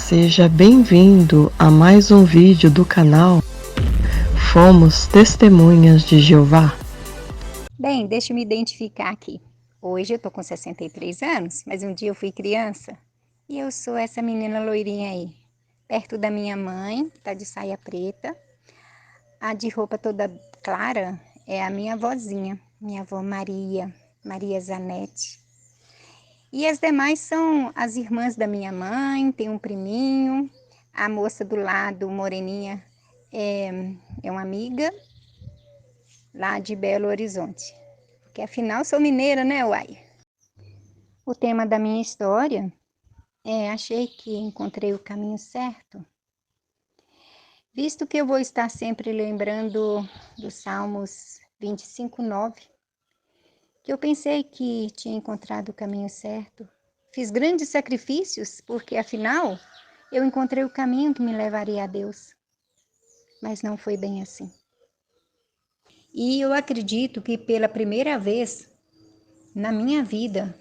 Seja bem-vindo a mais um vídeo do canal Fomos Testemunhas de Jeová. Bem, deixa eu me identificar aqui. Hoje eu tô com 63 anos, mas um dia eu fui criança e eu sou essa menina loirinha aí. Perto da minha mãe, tá de saia preta. A de roupa toda clara é a minha avózinha, minha avó Maria, Maria Zanetti. E as demais são as irmãs da minha mãe, tem um priminho, a moça do lado, moreninha, é uma amiga lá de Belo Horizonte. Porque afinal sou mineira, né, uai? O tema da minha história é achei que encontrei o caminho certo. Visto que eu vou estar sempre lembrando dos Salmos 25:9, que eu pensei que tinha encontrado o caminho certo. Fiz grandes sacrifícios, porque afinal eu encontrei o caminho que me levaria a Deus. Mas não foi bem assim. E eu acredito que pela primeira vez na minha vida,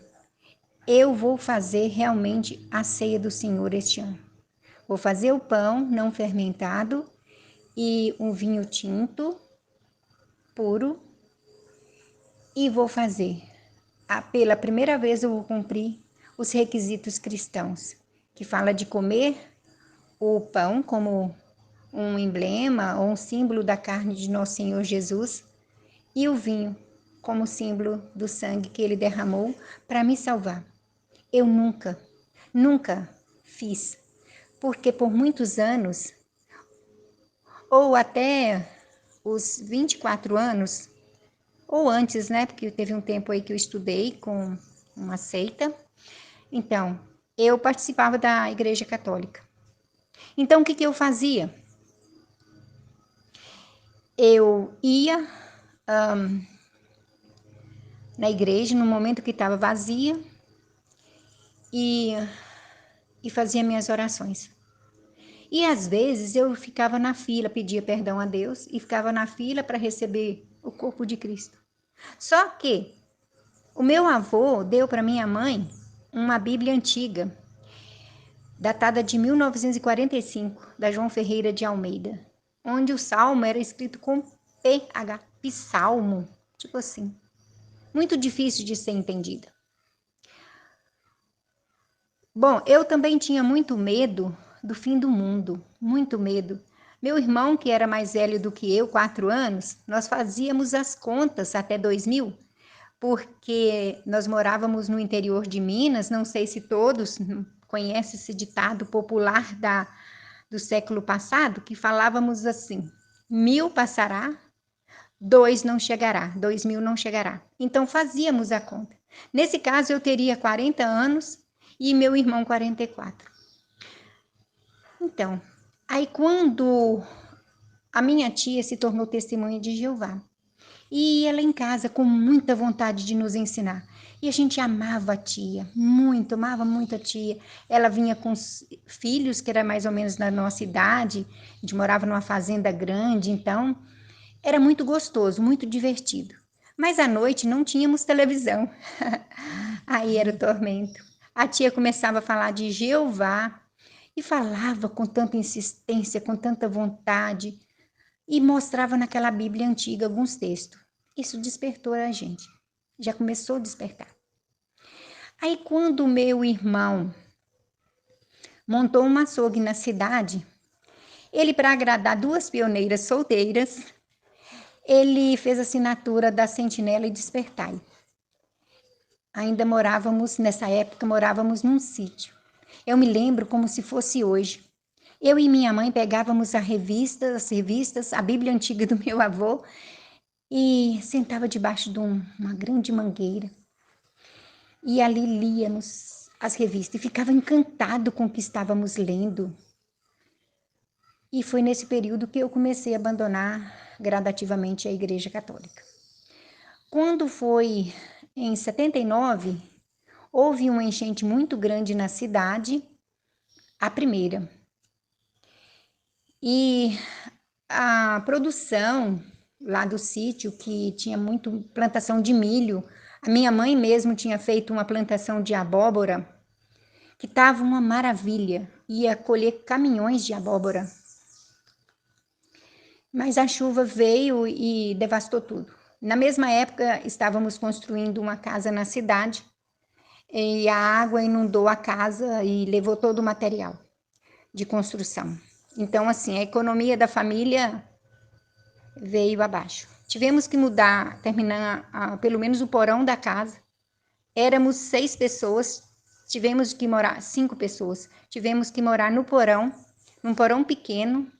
eu vou fazer realmente a ceia do Senhor este ano. Vou fazer o pão não fermentado e um vinho tinto puro. E vou fazer. Pela primeira vez eu vou cumprir os requisitos cristãos, que fala de comer o pão como um emblema ou um símbolo da carne de nosso Senhor Jesus e o vinho como símbolo do sangue que ele derramou para me salvar. Eu nunca fiz, porque por muitos anos, ou até os 24 anos, ou antes, né? Porque teve um tempo aí que eu estudei com uma seita. Então, eu participava da Igreja Católica. Então, o que eu fazia? Eu ia na igreja no momento que estava vazia e fazia minhas orações. E às vezes eu ficava na fila, pedia perdão a Deus e ficava na fila para receber o corpo de Cristo. Só que o meu avô deu para minha mãe uma Bíblia antiga, datada de 1945, da João Ferreira de Almeida, onde o salmo era escrito com PH, psalmo, tipo assim, muito difícil de ser entendida. Bom, eu também tinha muito medo do fim do mundo, muito medo. Meu irmão, que era mais velho do que eu, 4 anos, nós fazíamos as contas até 2000, porque nós morávamos no interior de Minas, não sei se todos conhecem esse ditado popular do século passado, que falávamos assim: 1000 passará, 2 não chegará, 2000 não chegará. Então fazíamos a conta. Nesse caso eu teria 40 anos e meu irmão 44. Então, aí quando a minha tia se tornou testemunha de Jeová, e ela em casa com muita vontade de nos ensinar. E a gente amava a tia, muito, amava muito a tia. Ela vinha com os filhos, que era mais ou menos na nossa idade, a gente morava numa fazenda grande, então era muito gostoso, muito divertido. Mas à noite não tínhamos televisão. Aí era o tormento. A tia começava a falar de Jeová e falava com tanta insistência, com tanta vontade, e mostrava naquela Bíblia antiga alguns textos. Isso despertou a gente. Já começou a despertar. Aí quando o meu irmão montou um açougue na cidade, ele, para agradar 2 pioneiras solteiras, ele fez a assinatura da Sentinela e Despertai. Ainda nessa época, morávamos num sítio. Eu me lembro como se fosse hoje. Eu e minha mãe pegávamos as revistas, a Bíblia antiga do meu avô, e sentava debaixo de uma grande mangueira. E ali líamos as revistas e ficava encantado com o que estávamos lendo. E foi nesse período que eu comecei a abandonar gradativamente a Igreja Católica. Quando foi em 79, houve uma enchente muito grande na cidade, a primeira. E a produção lá do sítio, que tinha muito plantação de milho, a minha mãe mesmo tinha feito uma plantação de abóbora, que estava uma maravilha, ia colher caminhões de abóbora. Mas a chuva veio e devastou tudo. Na mesma época, estávamos construindo uma casa na cidade e a água inundou a casa e levou todo o material de construção. Então, assim, a economia da família veio abaixo. Tivemos que mudar, terminar pelo menos o porão da casa. Éramos 6 pessoas, tivemos que morar, 5 pessoas, tivemos que morar no porão, num porão pequeno,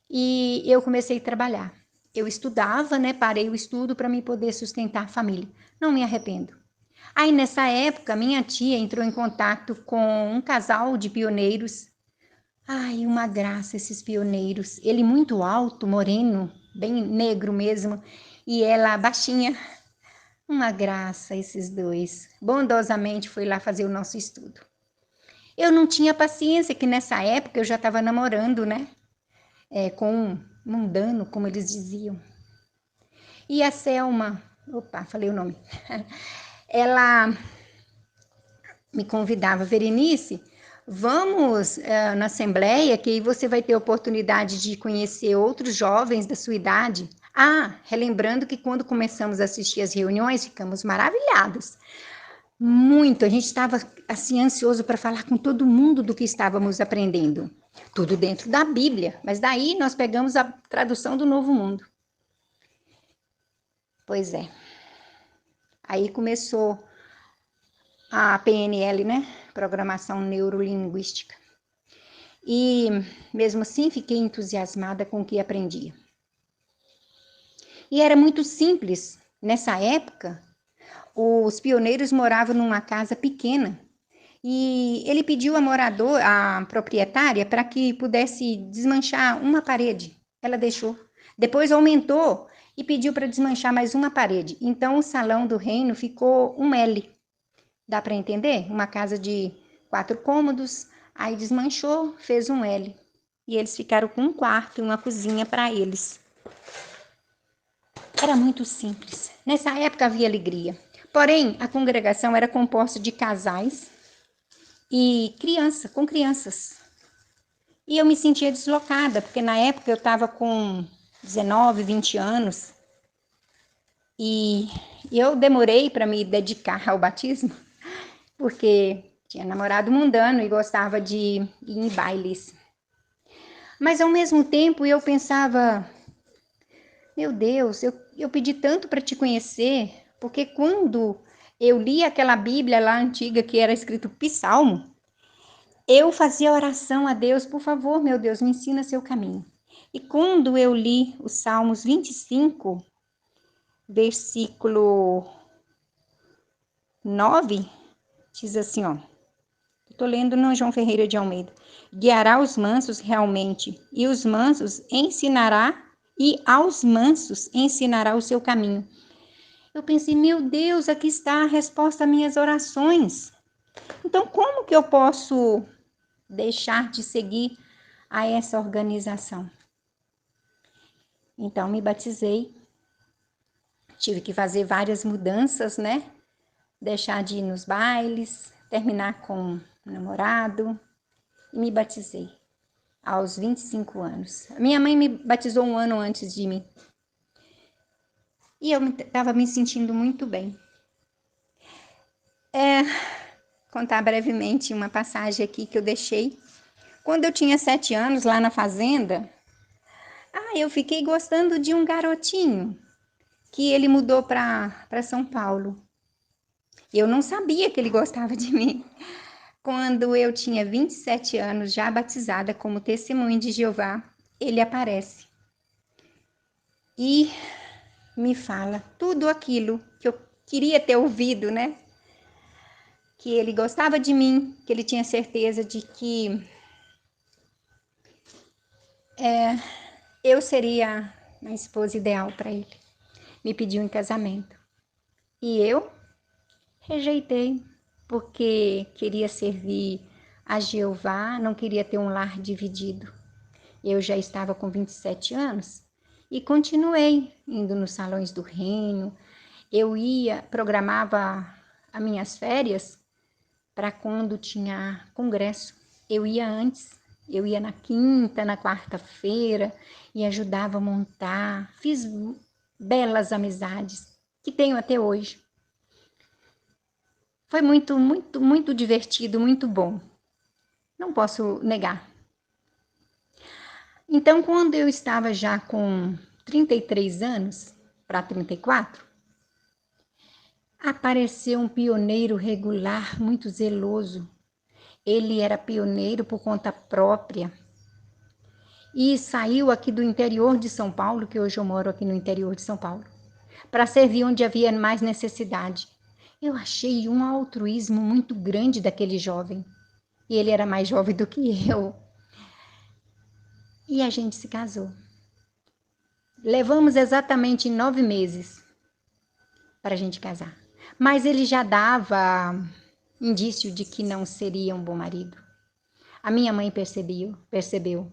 e eu comecei a trabalhar. Eu estudava, né? Parei o estudo para me poder sustentar a família. Não me arrependo. Aí, nessa época, minha tia entrou em contato com um casal de pioneiros. Ai, uma graça esses pioneiros. Ele muito alto, moreno, bem negro mesmo, e ela baixinha. Uma graça esses dois. Bondosamente foi lá fazer o nosso estudo. Eu não tinha paciência, que nessa época eu já estava namorando, né? Com um mundano, como eles diziam. E a Selma, falei o nome, ela me convidava, Verenice, vamos na assembleia, que aí você vai ter oportunidade de conhecer outros jovens da sua idade. Relembrando que quando começamos a assistir as reuniões, ficamos maravilhados. Muito, a gente estava assim ansioso para falar com todo mundo do que estávamos aprendendo. Tudo dentro da Bíblia, mas daí nós pegamos a tradução do Novo Mundo. Pois é. Aí começou a PNL, né? Programação Neurolinguística. E mesmo assim fiquei entusiasmada com o que aprendia. E era muito simples. Nessa época, os pioneiros moravam numa casa pequena. E ele pediu a proprietária, para que pudesse desmanchar uma parede. Ela deixou. Depois aumentou e pediu para desmanchar mais uma parede. Então, o salão do reino ficou um L. Dá para entender? Uma casa de 4 cômodos, aí desmanchou, fez um L. E eles ficaram com um quarto e uma cozinha para eles. Era muito simples. Nessa época havia alegria. Porém, a congregação era composta de casais e com crianças. E eu me sentia deslocada, porque na época eu estava com 19, 20 anos. E eu demorei para me dedicar ao batismo, porque tinha namorado mundano e gostava de ir em bailes. Mas ao mesmo tempo eu pensava, meu Deus, eu pedi tanto para te conhecer, porque quando eu li aquela Bíblia lá antiga que era escrito Psalmo, eu fazia oração a Deus, por favor, meu Deus, me ensina seu caminho. E quando eu li os Salmos 25, versículo 9, diz assim, estou lendo no João Ferreira de Almeida, guiará os mansos realmente, e aos mansos ensinará o seu caminho. Eu pensei, meu Deus, aqui está a resposta às minhas orações. Então, como que eu posso deixar de seguir a essa organização? Então, me batizei, tive que fazer várias mudanças, né? Deixar de ir nos bailes, terminar com o namorado, e me batizei aos 25 anos. Minha mãe me batizou um ano antes de mim. E eu estava me sentindo muito bem. Contar brevemente uma passagem aqui que eu deixei. Quando eu tinha 7 anos, lá na fazenda, eu fiquei gostando de um garotinho, que ele mudou para São Paulo. Eu não sabia que ele gostava de mim. Quando eu tinha 27 anos, já batizada como testemunha de Jeová, ele aparece e me fala tudo aquilo que eu queria ter ouvido, né? Que ele gostava de mim, que ele tinha certeza de que eu seria a esposa ideal para ele. Me pediu em casamento. E eu rejeitei, porque queria servir a Jeová, não queria ter um lar dividido. Eu já estava com 27 anos e continuei indo nos salões do reino. Eu programava as minhas férias para quando tinha congresso. Eu ia antes, eu ia na quinta, na quarta-feira e ajudava a montar. Fiz belas amizades que tenho até hoje. Foi muito, muito, muito divertido, muito bom. Não posso negar. Então, quando eu estava já com 33 anos, para 34, apareceu um pioneiro regular muito zeloso. Ele era pioneiro por conta própria e saiu aqui do interior de São Paulo, que hoje eu moro aqui no interior de São Paulo, para servir onde havia mais necessidade. Eu achei um altruísmo muito grande daquele jovem. E ele era mais jovem do que eu. E a gente se casou. Levamos exatamente 9 meses para a gente casar. Mas ele já dava indício de que não seria um bom marido. A minha mãe percebeu.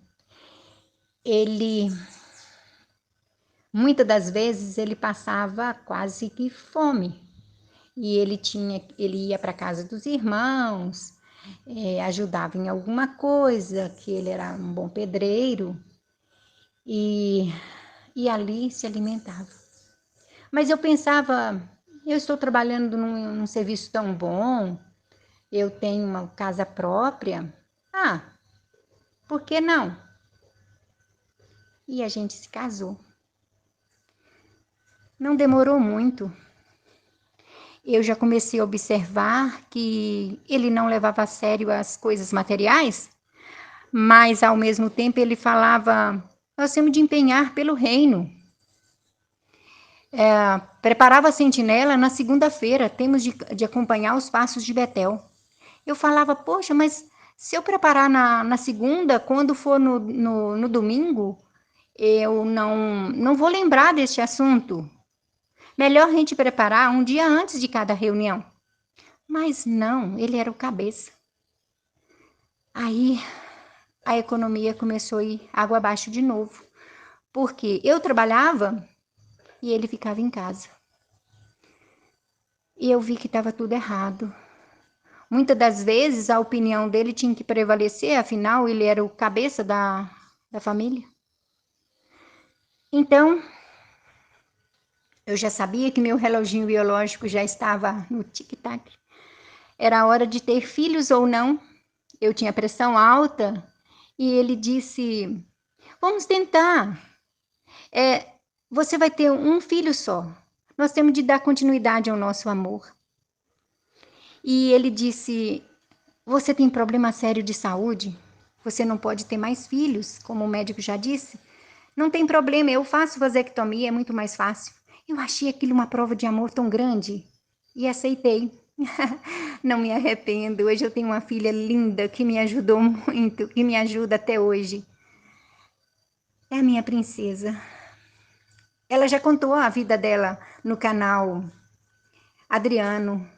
Muitas das vezes, ele passava quase que fome. E ele ia para a casa dos irmãos, ajudava em alguma coisa, que ele era um bom pedreiro, e ali se alimentava. Mas eu pensava, eu estou trabalhando num serviço tão bom, eu tenho uma casa própria, por que não? E a gente se casou. Não demorou muito. Eu já comecei a observar que ele não levava a sério as coisas materiais, mas ao mesmo tempo ele falava, nós temos de empenhar pelo reino. Preparava a sentinela na segunda-feira, temos de acompanhar os passos de Betel. Eu falava, poxa, mas se eu preparar na segunda, quando for no domingo, eu não vou lembrar deste assunto. Melhor a gente preparar um dia antes de cada reunião. Mas não, ele era o cabeça. Aí a economia começou a ir água abaixo de novo. Porque eu trabalhava e ele ficava em casa. E eu vi que estava tudo errado. Muitas das vezes a opinião dele tinha que prevalecer, afinal ele era o cabeça da família. Então, eu já sabia que meu reloginho biológico já estava no tic-tac. Era hora de ter filhos ou não. Eu tinha pressão alta e ele disse, vamos tentar. Você vai ter um filho só. Nós temos de dar continuidade ao nosso amor. E ele disse, você tem problema sério de saúde? Você não pode ter mais filhos, como o médico já disse. Não tem problema, eu faço vasectomia, é muito mais fácil. Eu achei aquilo uma prova de amor tão grande e aceitei. Não me arrependo, hoje eu tenho uma filha linda que me ajudou muito, que me ajuda até hoje. É a minha princesa. Ela já contou a vida dela no canal Adriano,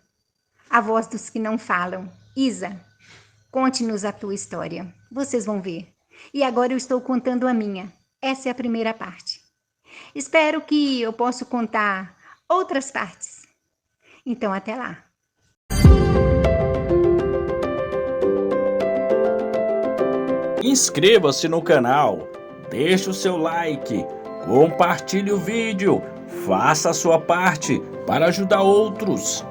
a voz dos que não falam. Isa, conte-nos a tua história, vocês vão ver. E agora eu estou contando a minha. Essa é a primeira parte. Espero que eu possa contar outras partes. Então, até lá. Inscreva-se no canal, deixe o seu like, compartilhe o vídeo, faça a sua parte para ajudar outros.